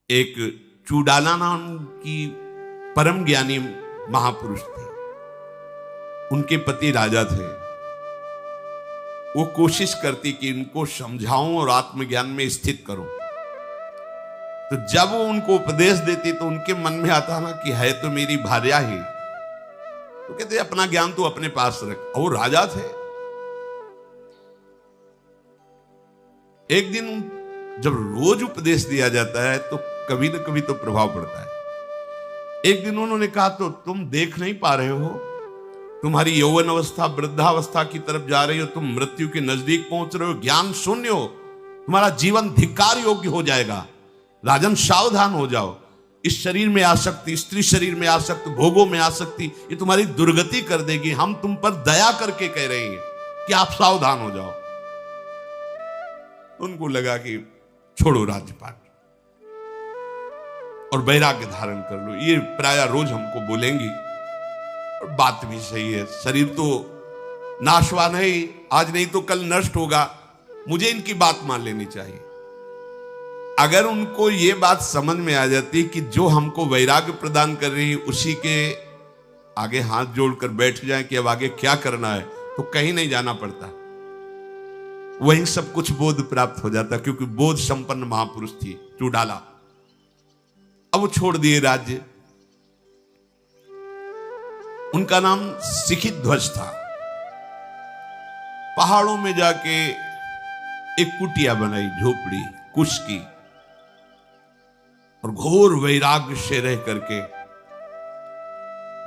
एक चूडाला नाम की परम ज्ञानी महापुरुष थे। उनके पति राजा थे। वो कोशिश करती कि इनको समझाऊं और आत्मज्ञान में स्थित करूं। तो जब वो उनको उपदेश देती तो उनके मन में आता ना कि है तो मेरी भार्या ही, तो कहते अपना ज्ञान तो अपने पास रख। और वो राजा थे। एक दिन जब रोज उपदेश दिया जाता है तो कभी न कभी तो प्रभाव पड़ता है। एक दिन उन्होंने कहा, तो तुम देख नहीं पा रहे हो, तुम्हारी यौवन अवस्था वृद्धावस्था की तरफ जा रही हो, तुम मृत्यु के नजदीक पहुंच रहे हो, ज्ञान शून्य हो, तुम्हारा जीवन धिक्कार योग्य हो जाएगा। राजन सावधान हो जाओ। इस शरीर में आसक्ति, स्त्री शरीर में आसक्ति, भोगों में आसक्ति, ये तुम्हारी दुर्गति कर देगी। हम तुम पर दया करके कह रहे हैं कि आप सावधान हो जाओ। उनको लगा कि छोड़ो राज्यपाट और वैराग्य धारण कर लो। ये प्राय रोज हमको बोलेंगी और बात भी सही है। शरीर तो नाशवान है, आज नहीं तो कल नष्ट होगा, मुझे इनकी बात मान लेनी चाहिए। अगर उनको ये बात समझ में आ जाती कि जो हमको वैराग्य प्रदान कर रही है उसी के आगे हाथ जोड़कर बैठ जाए कि अब आगे क्या करना है, तो कहीं नहीं जाना पड़ता, वहीं सब कुछ बोध प्राप्त हो जाता। क्योंकि बोध संपन्न महापुरुष थी चूडाला। अब वो छोड़ दिए राज्य। उनका नाम सिखित ध्वज था। पहाड़ों में जाके एक कुटिया बनाई, झोपड़ी कुश की, और घोर वैराग्य से रह करके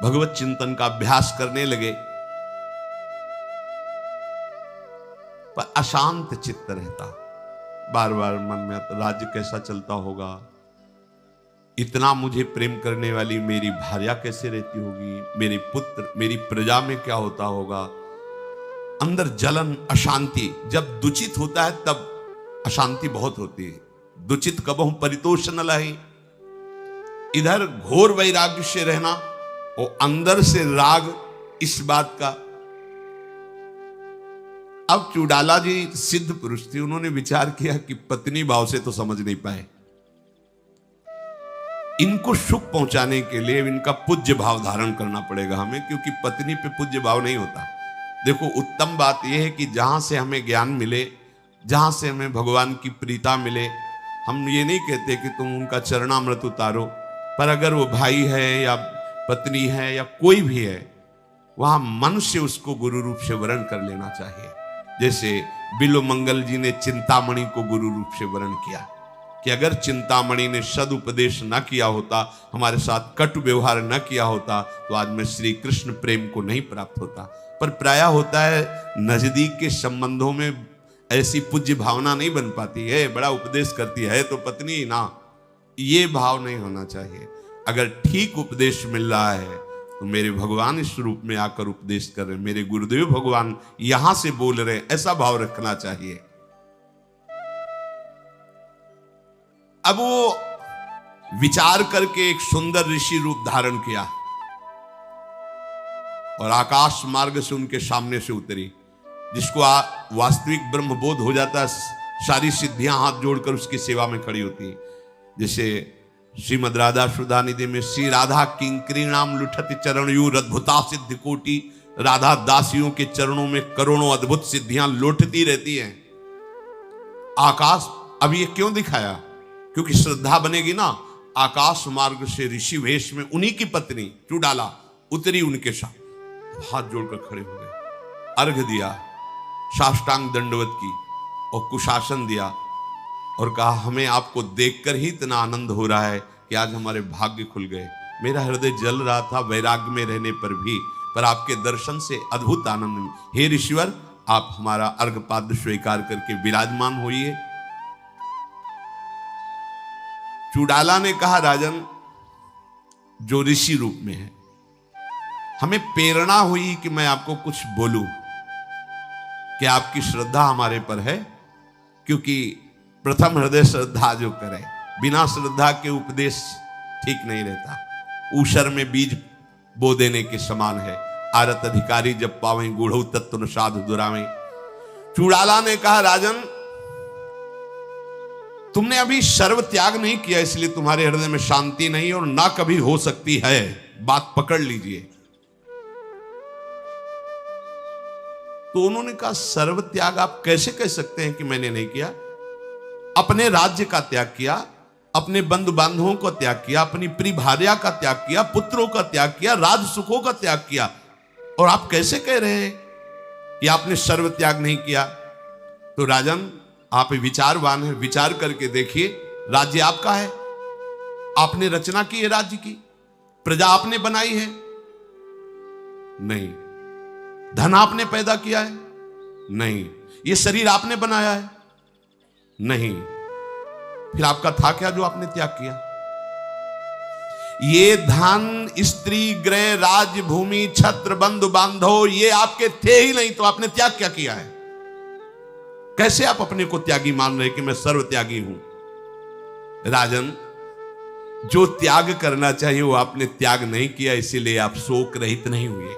भगवत चिंतन का अभ्यास करने लगे। पर अशांत चित्त रहता, बार बार मन में आता राज्य कैसा चलता होगा, इतना मुझे प्रेम करने वाली मेरी भार्या कैसे रहती होगी, मेरे पुत्र मेरी प्रजा में क्या होता होगा। अंदर जलन, अशांति। जब दुचित होता है तब अशांति बहुत होती है। दुचित कबहु परितोष न लाही। इधर घोर वैराग्य से रहना और अंदर से राग इस बात का। अब चूडाला जी सिद्ध पुरुष थे, उन्होंने विचार किया कि पत्नी भाव से तो समझ नहीं पाए, इनको सुख पहुंचाने के लिए इनका पूज्य भाव धारण करना पड़ेगा हमें, क्योंकि पत्नी पे पूज्य भाव नहीं होता। देखो, उत्तम बात यह है कि जहां से हमें ज्ञान मिले, जहां से हमें भगवान की प्रीता मिले, हम ये नहीं कहते कि तुम उनका चरणामृत उतारो, पर अगर वो भाई है या पत्नी है या कोई भी है, वहां मन से उसको गुरु रूप से वरण कर लेना चाहिए। जैसे बिलो मंगल जी ने चिंतामणि को गुरु रूप से वरण किया कि अगर चिंतामणि ने सदुपदेश न किया होता, हमारे साथ कटु व्यवहार न किया होता, तो आज मैं श्री कृष्ण प्रेम को नहीं प्राप्त होता। पर प्रायः होता है नजदीक के संबंधों में ऐसी पूज्य भावना नहीं बन पाती है, बड़ा उपदेश करती है तो पत्नी ना, ये भाव नहीं होना चाहिए। अगर ठीक उपदेश मिल रहा है तो मेरे भगवान इस रूप में आकर उपदेश कर रहे हैं, मेरे गुरुदेव भगवान यहां से बोल रहे हैं, ऐसा भाव रखना चाहिए। अब वो विचार करके एक सुंदर ऋषि रूप धारण किया और आकाश मार्ग से उनके सामने से उतरी। जिसको वास्तविक ब्रह्म बोध हो जाता है, सारी सिद्धियां हाथ जोड़कर उसकी सेवा में खड़ी होती। जैसे श्रीमद राधा सुधा निधि में श्री राधा किंकरी नाम लुठति चरणयूर अद्भुता सिद्धि कोटि, राधा दासियों के चरणों में करोड़ों अद्भुत सिद्धियां लौटती रहती हैं। आकाश, अब ये क्यों दिखाया? क्योंकि श्रद्धा बनेगी ना। आकाश मार्ग से ऋषि वेश में उन्हीं की पत्नी चूडाला उतरी, उनके साथ हाथ जोड़कर खड़े हो गए, अर्घ दिया, साष्टांग दंडवत की और कुशासन दिया और कहा, हमें आपको देखकर ही इतना आनंद हो रहा है कि आज हमारे भाग्य खुल गए। मेरा हृदय जल रहा था वैराग्य में रहने पर भी, पर आपके दर्शन से अद्भुत आनंद। हे ऋषिवर, आप हमारा अर्घपाद्य स्वीकार करके विराजमान होइए। चूडाला ने कहा, राजन, जो ऋषि रूप में है, हमें प्रेरणा हुई कि मैं आपको कुछ बोलूं कि आपकी श्रद्धा हमारे पर है, क्योंकि प्रथम हृदय श्रद्धा जो करे, बिना श्रद्धा के उपदेश ठीक नहीं रहता। ऊषर में बीज बो देने के समान है। आरत अधिकारी जब पावे गूढ़ तत्व न साधु दुरावे। चूडाला ने कहा, राजन, तुमने अभी सर्व त्याग नहीं किया, इसलिए तुम्हारे हृदय में शांति नहीं और ना कभी हो सकती है। बात पकड़ लीजिए। तो उन्होंने कहा सर्व त्याग आप कैसे कह सकते हैं कि मैंने नहीं किया? अपने राज्य का त्याग किया, अपने बंधु बांधवों का त्याग किया, अपनी प्रिय भार्या का त्याग किया, पुत्रों का त्याग किया, राज सुखों का त्याग किया, और आप कैसे कह रहे हैं कि आपने सर्व त्याग नहीं किया? तो राजन, आप विचारवान हैं, विचार करके देखिए। राज्य आपका है, आपने रचना की है राज्य की, प्रजा आपने बनाई है? नहीं। धन आपने पैदा किया है? नहीं। ये शरीर आपने बनाया है? नहीं। फिर आपका था क्या जो आपने त्याग किया? ये धन, स्त्री, गृह, राज्य, भूमि, छत्र, बंधु बांधव ये आपके थे ही नहीं, तो आपने त्याग क्या किया है? कैसे आप अपने को त्यागी मान रहे कि मैं सर्व त्यागी हूं? राजन, जो त्याग करना चाहिए वो आपने त्याग नहीं किया, इसीलिए आप शोक रहित नहीं हुए।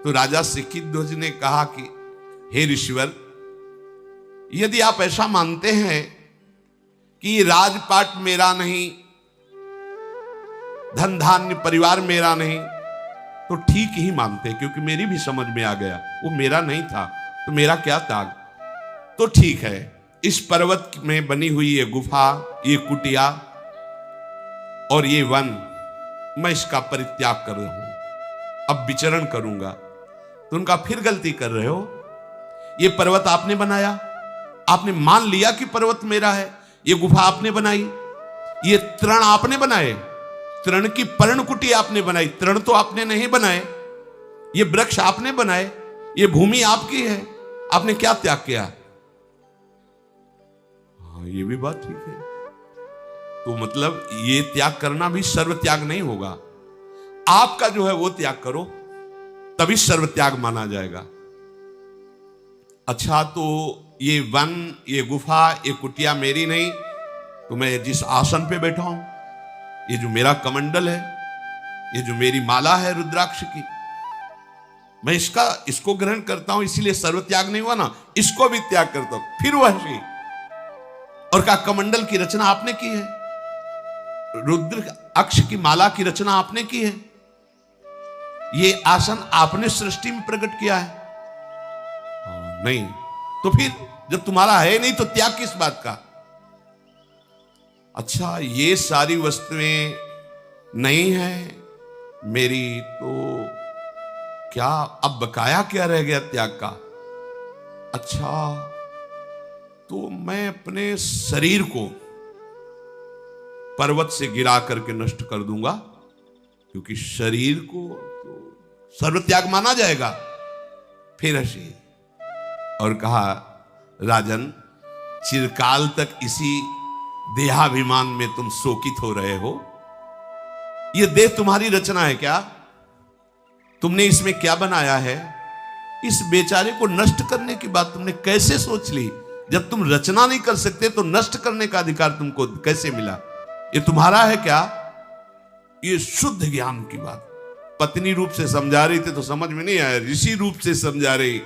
तो राजा सिक्किध्वज ने कहा कि हे ऋषिवर, यदि आप ऐसा मानते हैं कि राजपाट मेरा नहीं, धन धान्य परिवार मेरा नहीं, तो ठीक ही मानते, क्योंकि मेरी भी समझ में आ गया वो मेरा नहीं था, तो मेरा क्या त्याग? तो ठीक है, इस पर्वत में बनी हुई ये गुफा, ये कुटिया और ये वन, मैं इसका परित्याग कर रहा हूं, अब विचरण करूंगा। तो उनका फिर गलती कर रहे हो, ये पर्वत आपने बनाया, आपने मान लिया कि पर्वत मेरा है, ये गुफा आपने बनाई, ये तृण आपने बनाए, तृण की पर्णकुटी आपने बनाई, तृण तो आपने नहीं बनाए, ये वृक्ष आपने बनाए, ये भूमि आपकी है, आपने क्या त्याग किया? हाँ, ये भी बात ठीक है। तो मतलब ये त्याग करना भी सर्व त्याग नहीं होगा, आपका जो है वो त्याग करो, तभी सर्व त्याग माना जाएगा। अच्छा, तो ये वन, ये गुफा, ये कुटिया मेरी नहीं, तो मैं जिस आसन पे बैठा हूं, ये जो मेरा कमंडल है, ये जो मेरी माला है रुद्राक्ष की, मैं इसको ग्रहण करता हूं, इसीलिए सर्व त्याग नहीं हुआ ना, इसको भी त्याग करता हूं। फिर वह और का कमंडल की रचना आपने की है, रुद्र अक्ष की माला की रचना आपने की है, ये आसन आपने सृष्टि में प्रकट किया है? नहीं। तो फिर जब तुम्हारा है नहीं तो त्याग किस बात का? अच्छा, ये सारी वस्तुएं नहीं है मेरी, तो क्या अब बकाया क्या रह गया त्याग का? अच्छा, तो मैं अपने शरीर को पर्वत से गिरा करके नष्ट कर दूंगा, क्योंकि शरीर को तो सर्व त्याग माना जाएगा। फिर हंसी और कहा, राजन, चिरकाल तक इसी देहाभिमान में तुम शोकित हो रहे हो। यह देह तुम्हारी रचना है क्या? तुमने इसमें क्या बनाया है? इस बेचारे को नष्ट करने की बात तुमने कैसे सोच ली? जब तुम रचना नहीं कर सकते तो नष्ट करने का अधिकार तुमको कैसे मिला? ये तुम्हारा है क्या? ये शुद्ध ज्ञान की बात पत्नी रूप से समझा रही थी तो समझ में नहीं आया, ऋषि रूप से समझा रही।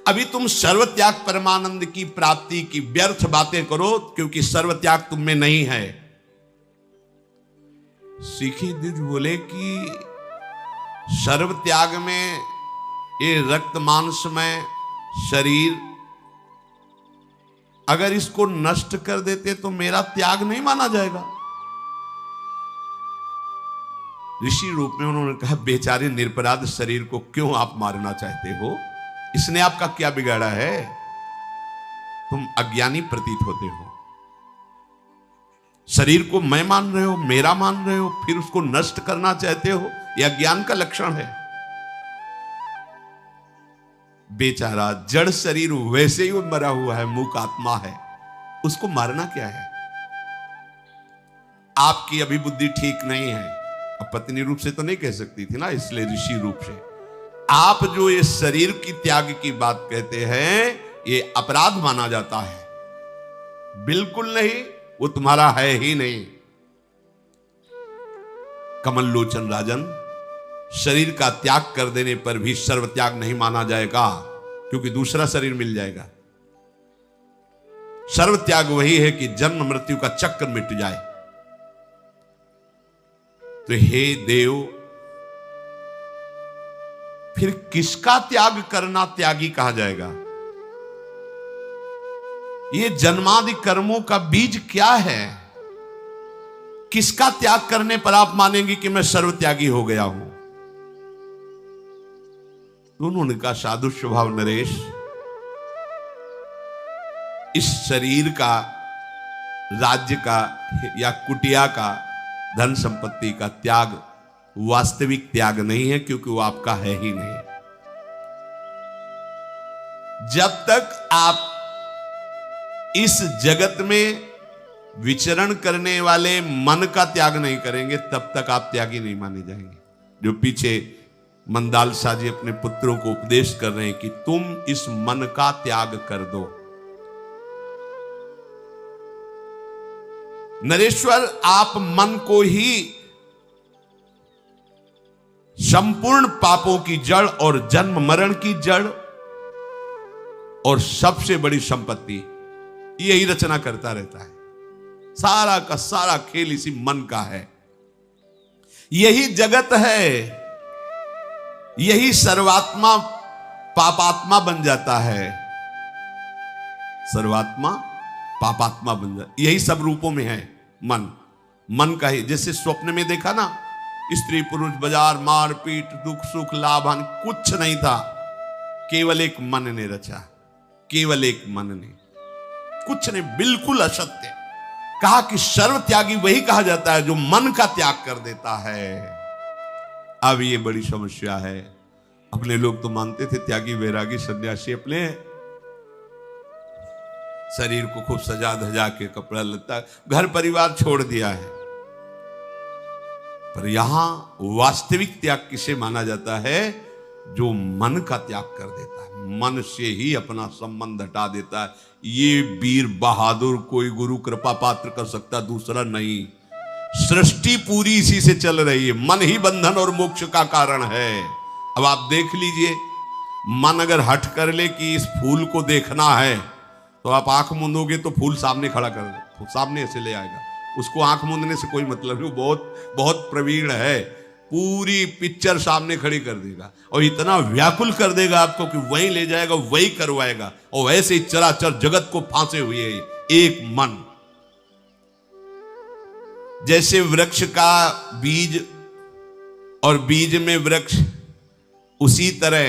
अभी तुम सर्वत्याग परमानंद की प्राप्ति की व्यर्थ बातें करो, क्योंकि सर्वत्याग तुम में नहीं है। सीखी द्विज बोले कि सर्वत्याग में ये रक्त मांस में शरीर, अगर इसको नष्ट कर देते तो मेरा त्याग नहीं माना जाएगा। ऋषि रूप में उन्होंने कहा, बेचारे निरपराध शरीर को क्यों आप मारना चाहते हो? इसने आपका क्या बिगाड़ा है? तुम अज्ञानी प्रतीत होते हो। शरीर को मैं मान रहे हो, मेरा मान रहे हो, फिर उसको नष्ट करना चाहते हो, यह अज्ञान का लक्षण है। बेचारा जड़ शरीर वैसे ही मरा हुआ है, मूक आत्मा है, उसको मारना क्या है? आपकी अभी बुद्धि ठीक नहीं है। अब पत्नी रूप से तो नहीं कह सकती थी ना, इसलिए ऋषि रूप से। आप जो ये शरीर की त्याग की बात कहते हैं, ये अपराध माना जाता है। बिल्कुल नहीं, वो तुम्हारा है ही नहीं। कमल लोचन राजन, शरीर का त्याग कर देने पर भी सर्व त्याग नहीं माना जाएगा, क्योंकि दूसरा शरीर मिल जाएगा। सर्व त्याग वही है कि जन्म मृत्यु का चक्र मिट जाए। तो हे देव, फिर किसका त्याग करना त्यागी कहा जाएगा? ये जन्मादि कर्मों का बीज क्या है? किसका त्याग करने पर आप मानेंगे कि मैं सर्व त्यागी हो गया हूं? उन्होंने कहा, साधु स्वभाव नरेश, इस शरीर का, राज्य का या कुटिया का, धन संपत्ति का त्याग वास्तविक त्याग नहीं है, क्योंकि वो आपका है ही नहीं। जब तक आप इस जगत में विचरण करने वाले मन का त्याग नहीं करेंगे, तब तक आप त्यागी नहीं माने जाएंगे। जो पीछे मंदाल शाह जी अपने पुत्रों को उपदेश कर रहे हैं कि तुम इस मन का त्याग कर दो। नरेश्वर, आप मन को ही संपूर्ण पापों की जड़ और जन्म मरण की जड़ और सबसे बड़ी संपत्ति, यही रचना करता रहता है। सारा का सारा खेल इसी मन का है। यही जगत है, यही सर्वात्मा पापात्मा बन जाता है। सर्वात्मा पापात्मा बन जाता, यही सब रूपों में है मन। मन का ही, जैसे स्वप्न में देखा ना, स्त्री पुरुष बाजार मारपीट दुख सुख लाभ हानि कुछ नहीं था, केवल एक मन ने रचा, केवल एक मन ने, कुछ नहीं, बिल्कुल असत्य। कहा कि सर्व त्यागी वही कहा जाता है जो मन का त्याग कर देता है। अब ये बड़ी समस्या है। अपने लोग तो मानते थे त्यागी वैरागी सन्यासी अपने शरीर को खूब सजा धजा के कपड़ा लत्ता घर परिवार छोड़ दिया है, पर यहां वास्तविक त्याग किसे माना जाता है? जो मन का त्याग कर देता है, मन से ही अपना संबंध हटा देता है। ये वीर बहादुर कोई गुरु कृपा पात्र कर सकता, दूसरा नहीं। सृष्टि पूरी इसी से चल रही है। मन ही बंधन और मोक्ष का कारण है। अब आप देख लीजिए, मन अगर हट कर ले कि इस फूल को देखना है, तो आप आंख मूंदोगे तो फूल सामने खड़ा कर दे, सामने ऐसे ले आएगा। उसको आंख मूंदने से कोई मतलब नहीं, वो बहुत बहुत प्रवीण है, पूरी पिक्चर सामने खड़ी कर देगा और इतना व्याकुल कर देगा आपको कि वहीं ले जाएगा, वही करवाएगा। और वैसे ही चराचर जगत को फांसे हुए एक मन। जैसे वृक्ष का बीज और बीज में वृक्ष, उसी तरह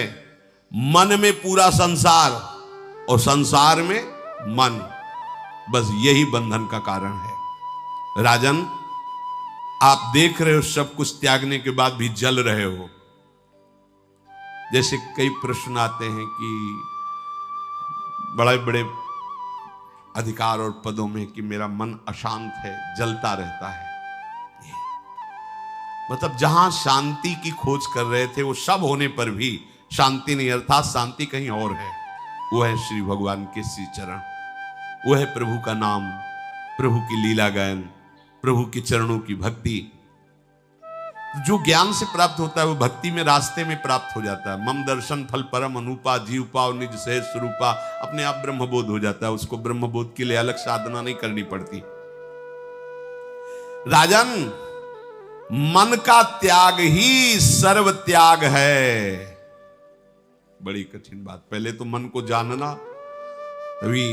मन में पूरा संसार और संसार में मन, बस यही बंधन का कारण है। राजन, आप देख रहे हो सब कुछ त्यागने के बाद भी जल रहे हो। जैसे कई प्रश्न आते हैं कि बड़े बड़े अधिकार और पदों में कि मेरा मन अशांत है, जलता रहता है। मतलब जहां शांति की खोज कर रहे थे, वो सब होने पर भी शांति नहीं, अर्थात शांति कहीं और है। वो है श्री भगवान के श्री चरण, वो है प्रभु का नाम, प्रभु की लीला गायन, प्रभु के चरणों की भक्ति। जो ज्ञान से प्राप्त होता है वो भक्ति में, रास्ते में प्राप्त हो जाता है। मम दर्शन फल परम अनुपा, जीव पाव निज सहज स्वरूपा, अपने आप ब्रह्मबोध हो जाता है। उसको ब्रह्मबोध के लिए अलग साधना नहीं करनी पड़ती। राजन, मन का त्याग ही सर्व त्याग है। बड़ी कठिन बात। पहले तो मन को जानना। अभी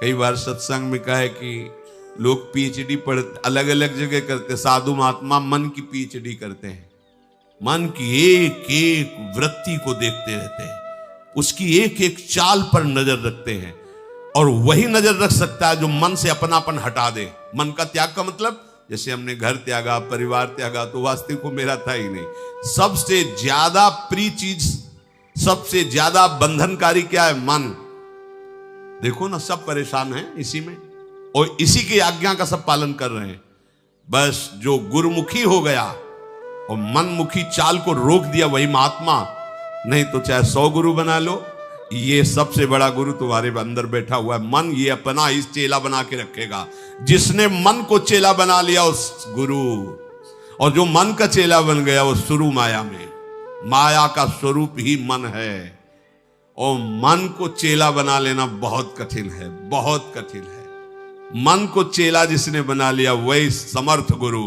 कई बार सत्संग में कहा है कि लोग पीएचडी पढ़ अलग अलग जगह करते, साधु महात्मा मन की पीएचडी करते हैं। मन की एक एक वृत्ति को देखते रहते हैं, उसकी एक एक चाल पर नजर रखते हैं, और वही नजर रख सकता है जो मन से अपनापन हटा दे। मन का त्याग का मतलब, जैसे हमने घर त्यागा, परिवार त्यागा, तो वास्तविक को मेरा था ही नहीं। सबसे ज्यादा प्रिय चीज, सबसे ज्यादा बंधनकारी क्या है? मन। देखो ना, सब परेशान हैं इसी में, और इसी की आज्ञा का सब पालन कर रहे हैं। बस जो गुरुमुखी हो गया और मनमुखी चाल को रोक दिया, वही महात्मा। नहीं तो चाहे 100 गुरु बना लो, ये सबसे बड़ा गुरु तुम्हारे अंदर बैठा हुआ है मन। ये अपना ही चेला बना के रखेगा। जिसने मन को चेला बना लिया उस गुरु, और जो मन का चेला बन गया वो शुरू माया में। माया का स्वरूप ही मन है, और मन को चेला बना लेना बहुत कठिन है, बहुत कठिन है। मन को चेला जिसने बना लिया वही समर्थ गुरु।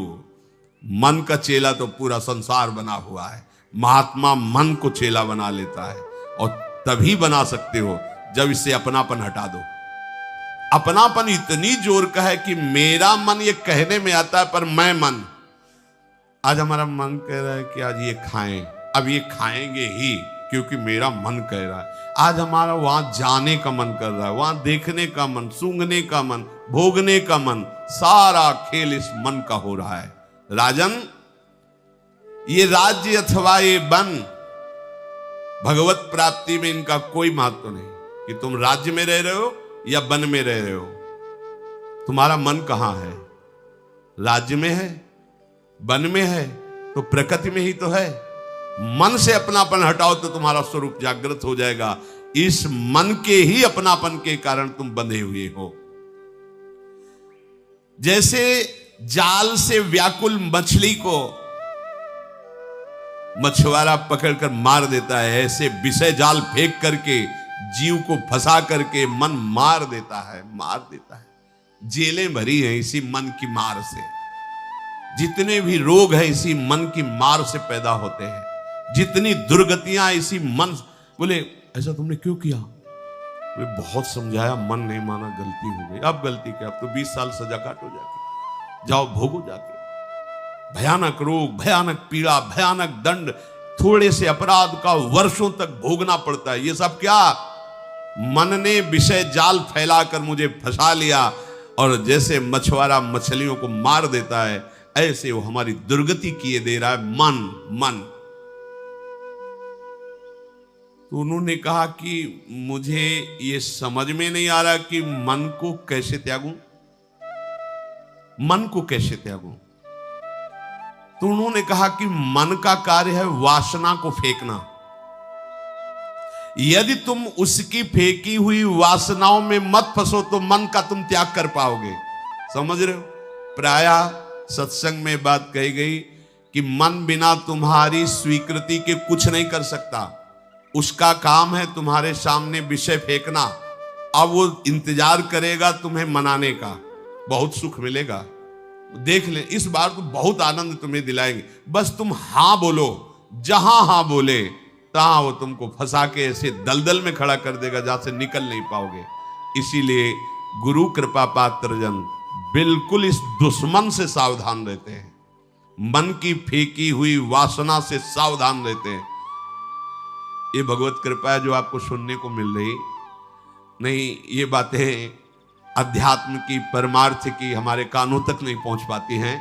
मन का चेला तो पूरा संसार बना हुआ है। महात्मा मन को चेला बना लेता है, और तभी बना सकते हो जब इससे अपनापन हटा दो। अपनापन इतनी जोर का है कि मेरा मन ये कहने में आता है, पर मैं मन, आज हमारा मन कह रहा है कि आज ये खाएं, अब ये खाएंगे ही क्योंकि मेरा मन कह रहा है। आज हमारा वहां जाने का मन कर रहा है, वहां देखने का मन, सूंघने का मन, भोगने का मन, सारा खेल इस मन का हो रहा है। राजन, ये राज्य अथवा ये वन, भगवत प्राप्ति में इनका कोई महत्व नहीं कि तुम राज्य में रह रहे हो या वन में रह रहे हो। तुम्हारा मन कहां है? राज्य में है, वन में है, तो प्रकृति में ही तो है। मन से अपनापन हटाओ तो तुम्हारा स्वरूप जागृत हो जाएगा। इस मन के ही अपनापन के कारण तुम बंधे हुए हो। जैसे जाल से व्याकुल मछली को मछुआरा पकड़कर मार देता है, ऐसे विषय जाल फेंक करके जीव को फंसा करके मन मार देता है, मार देता है। जेलें भरी हैं इसी मन की मार से। जितने भी रोग हैं इसी मन की मार से पैदा होते हैं। जितनी दुर्गतियां इसी मन। बोले ऐसा तुमने क्यों किया? वे बहुत समझाया, मन नहीं माना, गलती हो गई। अब गलती क्या? अब तो 20 साल सजा काटो, जाके जाओ भोगो जाके। भयानक रोग, भयानक पीड़ा, भयानक दंड, थोड़े से अपराध का वर्षों तक भोगना पड़ता है। ये सब क्या? मन ने विषय जाल फैलाकर मुझे फंसा लिया। और जैसे मछुआरा मछलियों को मार देता है, ऐसे वो हमारी दुर्गति किए दे रहा है मन। तो उन्होंने कहा कि मुझे ये समझ में नहीं आ रहा कि मन को कैसे त्यागूं, मन को कैसे त्यागूं। तो उन्होंने कहा कि मन का कार्य है वासना को फेंकना। यदि तुम उसकी फेंकी हुई वासनाओं में मत फंसो तो मन का तुम त्याग कर पाओगे। समझ रहे हो? प्रायः सत्संग में बात कही गई कि मन बिना तुम्हारी स्वीकृति के कुछ नहीं कर सकता। उसका काम है तुम्हारे सामने विषय फेंकना। अब वो इंतजार करेगा तुम्हें मनाने का, बहुत सुख मिलेगा। देख ले, इस बार तो बहुत आनंद तुम्हें दिलाएंगे। बस तुम हां बोलो, जहां हां बोले तहां वो तुमको फंसा के ऐसे दलदल में खड़ा कर देगा जहां से निकल नहीं पाओगे। इसीलिए गुरु कृपा पात्र जन बिल्कुल इस दुश्मन से सावधान रहते हैं। मन की फेंकी हुई वासना से सावधान रहते हैं। ये भगवत कृपा है जो आपको सुनने को मिल रही। नहीं, ये बातें अध्यात्म की, परमार्थ की हमारे कानों तक नहीं पहुंच पाती हैं।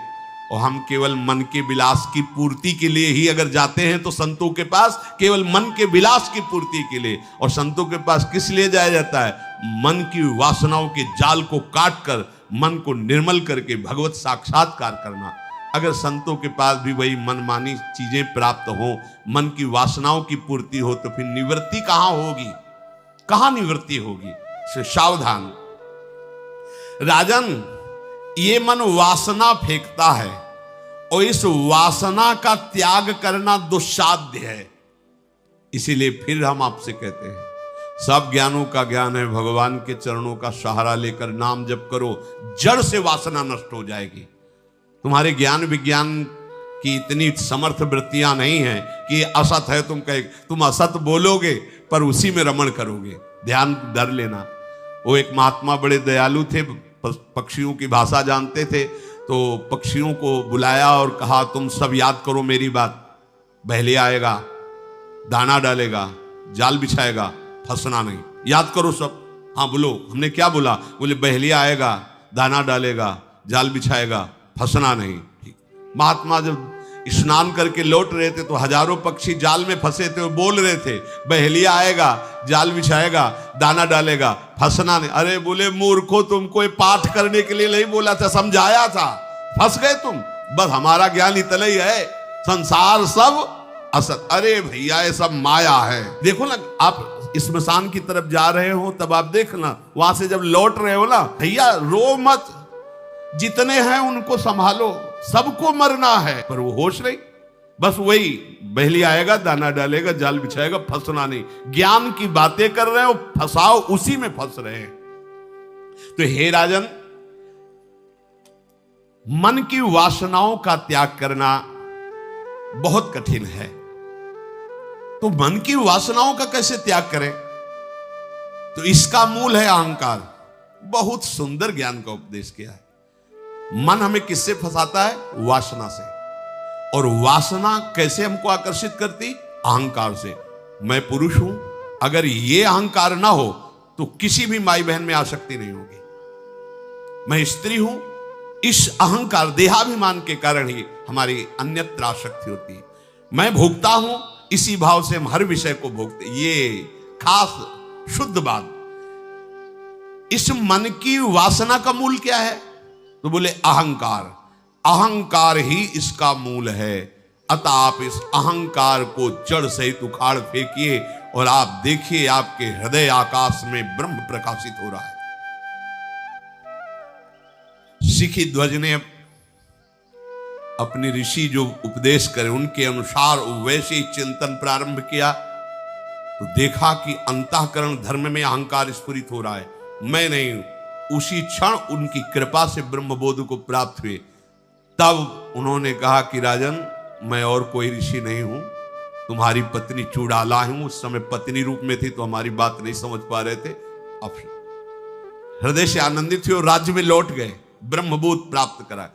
और हम केवल मन के विलास की पूर्ति के लिए ही अगर जाते हैं तो संतों के पास केवल मन के विलास की पूर्ति के लिए। और संतों के पास किस लिए जाया जाता है? मन की वासनाओं के जाल को काट कर मन को निर्मल करके भगवत साक्षात्कार करना। अगर संतों के पास भी वही मनमानी चीजें प्राप्त हो, मन की वासनाओं की पूर्ति हो, तो फिर निवृत्ति कहां होगी? कहां निवृत्ति होगी? से सावधान। राजन, ये मन वासना फेंकता है और इस वासना का त्याग करना दुस्साध्य है। इसीलिए फिर हम आपसे कहते हैं, सब ज्ञानों का ज्ञान है, भगवान के चरणों का सहारा लेकर नाम जप करो, जड़ से वासना नष्ट हो जाएगी। तुम्हारे ज्ञान विज्ञान की इतनी समर्थ वृत्तियां नहीं है कि असत है तुम असत बोलोगे पर उसी में रमण करोगे। ध्यान डर लेना। वो एक महात्मा बड़े दयालु थे, पक्षियों की भाषा जानते थे, तो पक्षियों को बुलाया और कहा तुम सब याद करो मेरी बात। बहेलिया आएगा, दाना डालेगा, जाल बिछाएगा, फंसना नहीं। याद करो सब। हाँ बोलो, हमने क्या बोला? बोले बहेलिया आएगा, दाना डालेगा, जाल बिछाएगा, फंसना नहीं। ठीक। महात्मा जब स्नान करके लौट रहे थे तो हजारों पक्षी जाल में फंसे थे, वो बोल रहे थे बहेलिया आएगा, जाल बिछाएगा, दाना डालेगा, फंसना नहीं। अरे बोले मूर्खो, तुमको ये पाठ करने के लिए नहीं बोला था, समझाया था, फंस गए तुम। बस हमारा ज्ञान इतना ही है, संसार सब असत। अरे भैया ये सब माया है। देखो ना, आप स्मशान की तरफ जा रहे हो तब आप देखना, वहां से जब लौट रहे हो ना, भैया रो मत, जितने हैं उनको संभालो, सबको मरना है। पर वो होश नहीं, बस वही बहेलिया आएगा, दाना डालेगा, जाल बिछाएगा, फंसना नहीं। ज्ञान की बातें कर रहे हो, फंसाओ उसी में फंस रहे हैं। तो हे राजन, मन की वासनाओं का त्याग करना बहुत कठिन है। तो मन की वासनाओं का कैसे त्याग करें? तो इसका मूल है अहंकार। बहुत सुंदर ज्ञान का उपदेश किया है। मन हमें किससे फंसाता है? वासना से। और वासना कैसे हमको आकर्षित करती? अहंकार से। मैं पुरुष हूं, अगर ये अहंकार ना हो तो किसी भी माई बहन में आसक्ति नहीं होगी। मैं स्त्री हूं, इस अहंकार देहाभिमान के कारण ही हमारी अन्यत्र आसक्ति होती है। मैं भोगता हूं, इसी भाव से हम हर विषय को भोगते। ये खास शुद्ध बात। इस मन की वासना का मूल क्या है? तो बोले अहंकार। अहंकार ही इसका मूल है। अतः आप इस अहंकार को जड़ सहित उखाड़ फेंकिए और आप देखिए आपके हृदय आकाश में ब्रह्म प्रकाशित हो रहा है। सिखी ध्वज ने अपनी ऋषि जो उपदेश करे उनके अनुसार वैसे ही चिंतन प्रारंभ किया तो देखा कि अंतःकरण धर्म में अहंकार स्फुरित हो रहा है। मैं नहीं हूं। उसी क्षण उनकी कृपा से ब्रह्मबोध को प्राप्त हुए। तब उन्होंने कहा कि राजन, मैं और कोई ऋषि नहीं हूं, तुम्हारी पत्नी चूड़ाला हूं। उस समय पत्नी रूप में थी तो हमारी बात नहीं समझ पा रहे थे। अब हृदय से आनंदित हुए और राज्य में लौट गए, ब्रह्मबोध प्राप्त करा।